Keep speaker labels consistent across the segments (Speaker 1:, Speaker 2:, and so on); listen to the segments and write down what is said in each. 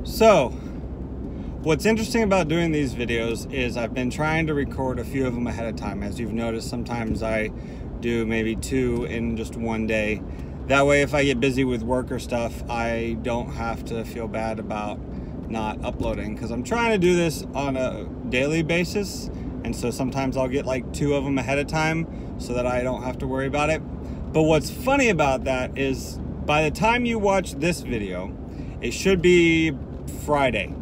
Speaker 1: So, what's interesting about doing these videos is I've been trying to record a few of them ahead of time. As you've noticed, sometimes I do maybe 2 in just one day. That way, if I get busy with work or stuff, I don't have to feel bad about not uploading, because I'm trying to do this on a daily basis, and so sometimes I'll get like 2 of them ahead of time so that I don't have to worry about it. But what's funny about that is by the time you watch this video, it should be Friday.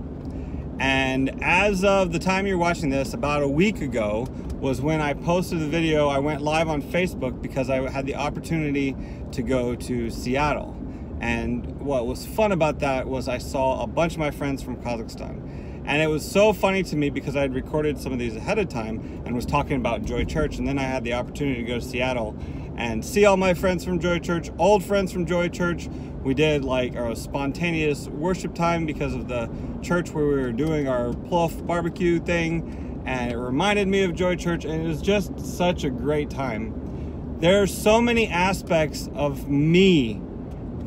Speaker 1: And as of the time you're watching this, about a week ago was when I posted the video. I went live on Facebook because I had the opportunity to go to Seattle. And what was fun about that was I saw a bunch of my friends from Kazakhstan. And it was so funny to me because I had recorded some of these ahead of time and was talking about Joy Church. And then I had the opportunity to go to Seattle and see all my friends from Joy Church, old friends from Joy Church. We did like a spontaneous worship time because of the church where we were doing our Plouf barbecue thing. And it reminded me of Joy Church, and it was just such a great time. There are so many aspects of me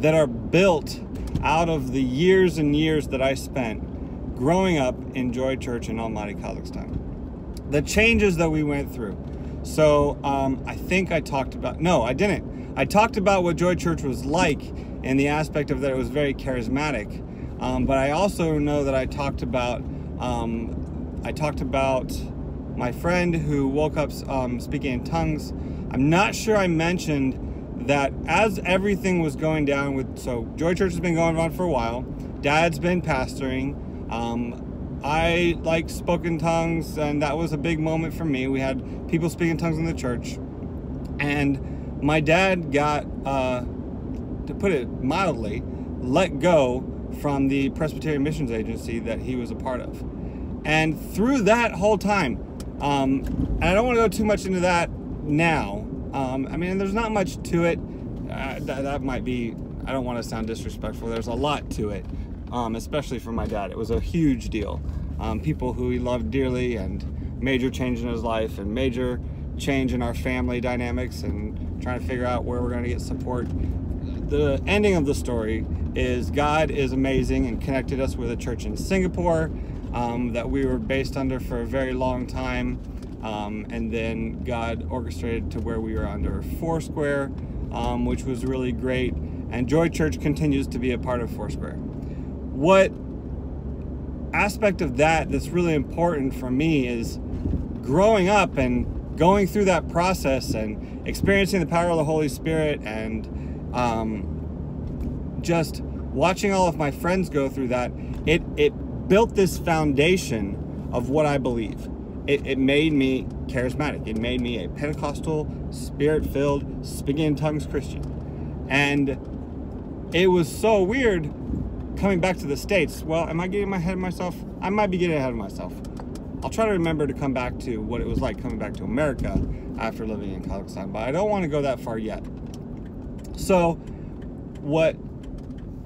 Speaker 1: that are built out of the years and years that I spent growing up in Joy Church in Almaty, Kazakhstan. The changes that we went through. So I think I talked about, no, I didn't. I talked about what Joy Church was like in the aspect of that it was very charismatic. But I also know that I talked about my friend who woke up speaking in tongues. I'm not sure I mentioned that as everything was going down with, so Joy Church has been going on for a while. Dad's been pastoring. I like spoke in tongues, and that was a big moment for me. We had people speaking tongues in the church, and my dad got, to put it mildly, let go from the Presbyterian Missions Agency that he was a part of. And through that whole time, and I don't want to go too much into that now. I mean, there's not much to it. That might be, I don't want to sound disrespectful. There's a lot to it, especially for my dad. It was a huge deal. People who he loved dearly, and major change in his life, and major change in our family dynamics, and trying to figure out where we're going to get support. The ending of the story is God is amazing and connected us with a church in Singapore that we were based under for a very long time. And then God orchestrated to where we were under Foursquare, which was really great. And Joy Church continues to be a part of Foursquare. What aspect of that that's really important for me is growing up and going through that process and experiencing the power of the Holy Spirit, and just watching all of my friends go through that. It built this foundation of what I believe. It made me charismatic. It made me a Pentecostal, Spirit-filled, speaking in tongues Christian. And it was so weird coming back to the States. Well, am I getting ahead of myself? I might be getting ahead of myself. I'll try to remember to come back to what it was like coming back to America after living in Kazakhstan, but I don't want to go that far yet. So what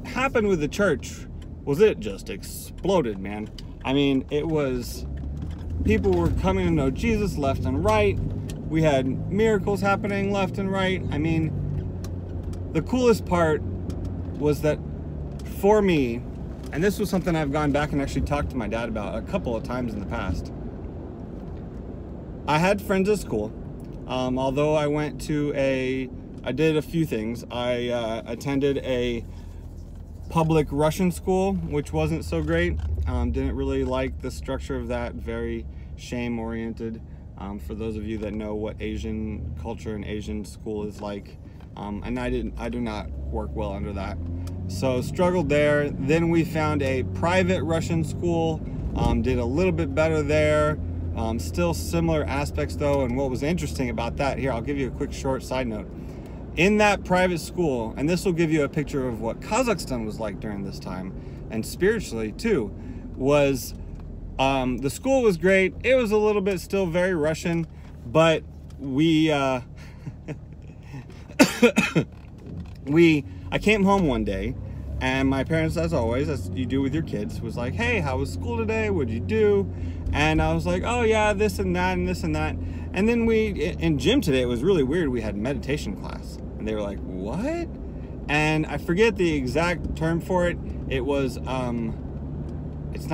Speaker 1: happened with the church was it just exploded, man. I mean, it was, people were coming to know Jesus left and right. We had miracles happening left and right. I mean, the coolest part was that for me, and this was something I've gone back and actually talked to my dad about a couple of times in the past. I had friends at school. Although I went to I did a few things. I attended a public Russian school, which wasn't so great. Didn't really like the structure of that, very shame-oriented. For those of you that know what Asian culture and Asian school is like. And I do not work well under that. So struggled there. Then we found a private Russian school, did a little bit better there. Still similar aspects though. And what was interesting about that, here, I'll give you a quick short side note. In that private school, and this will give you a picture of what Kazakhstan was like during this time, and spiritually too, was the school was great. It was a little bit still very Russian, but we I came home one day, and my parents, as always, as you do with your kids, was like, hey, how was school today? What'd you do? And I was like, oh yeah, this and that and this and that. And then in gym today, it was really weird. We had meditation class, and they were like, what? And I forget the exact term for it. It was It's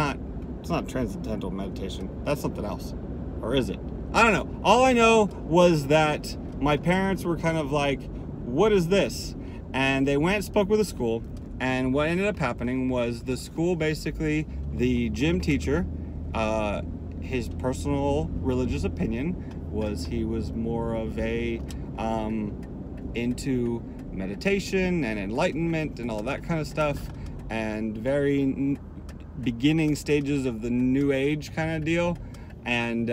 Speaker 1: not transcendental meditation. That's something else. Or is it? I don't know. All I know was that my parents were kind of like, what is this? And they went and spoke with the school. And what ended up happening was the school, basically, the gym teacher, his personal religious opinion was he was more of a into meditation and enlightenment and all that kind of stuff, and very beginning stages of the new age kind of deal. And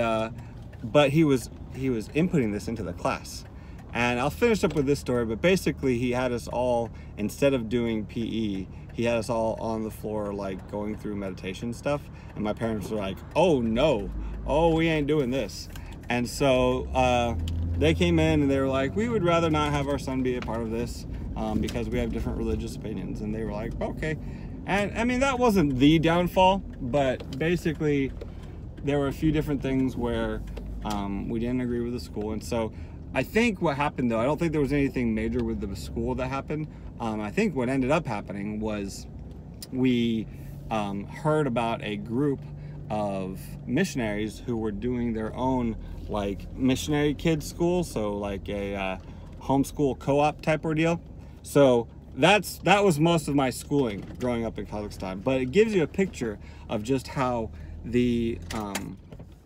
Speaker 1: but he was inputting this into the class. And I'll finish up with this story, but basically he had us all, instead of doing PE, he had us all on the floor, like going through meditation stuff. And my parents were like, oh no, oh, we ain't doing this. And so they came in and they were like, we would rather not have our son be a part of this because we have different religious opinions. And they were like, okay. And I mean, that wasn't the downfall, but basically there were a few different things where we didn't agree with the school. And so I think what happened, though, I don't think there was anything major with the school that happened. I think what ended up happening was we heard about a group of missionaries who were doing their own, like, missionary kids school, so like a homeschool co-op type ordeal. So that was most of my schooling growing up in Kazakhstan. But it gives you a picture of just how the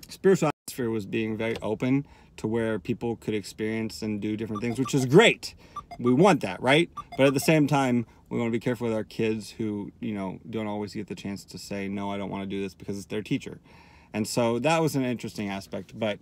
Speaker 1: spiritual atmosphere was being very open to where people could experience and do different things, which is great. We want that, right? But at the same time, we want to be careful with our kids who, you know, don't always get the chance to say, no, I don't want to do this because it's their teacher. And so that was an interesting aspect. But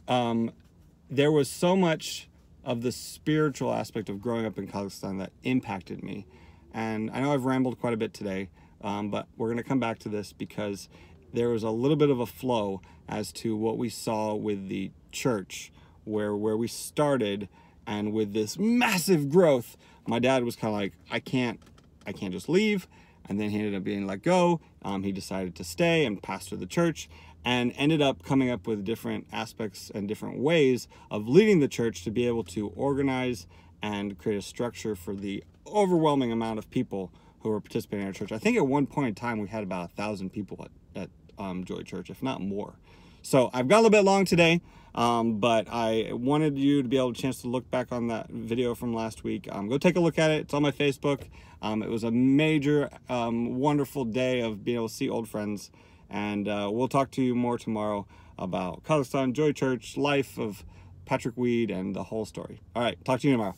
Speaker 1: there was so much of the spiritual aspect of growing up in Kazakhstan that impacted me. And I know I've rambled quite a bit today, but we're going to come back to this because there was a little bit of a flow as to what we saw with the church, where we started, and with this massive growth, my dad was kind of like, I can't just leave. And then he ended up being let go. He decided to stay and pastor the church, and ended up coming up with different aspects and different ways of leading the church to be able to organize and create a structure for the overwhelming amount of people who were participating in our church. I think at one point in time we had about 1,000 people at Joy Church, if not more. So I've got a little bit long today, but I wanted you to be able a chance to look back on that video from last week. Go take a look at it. It's on my Facebook. It was a major, wonderful day of being able to see old friends. And we'll talk to you more tomorrow about Kazakhstan, Joy Church, life of Patrick Weed, and the whole story. All right, talk to you tomorrow.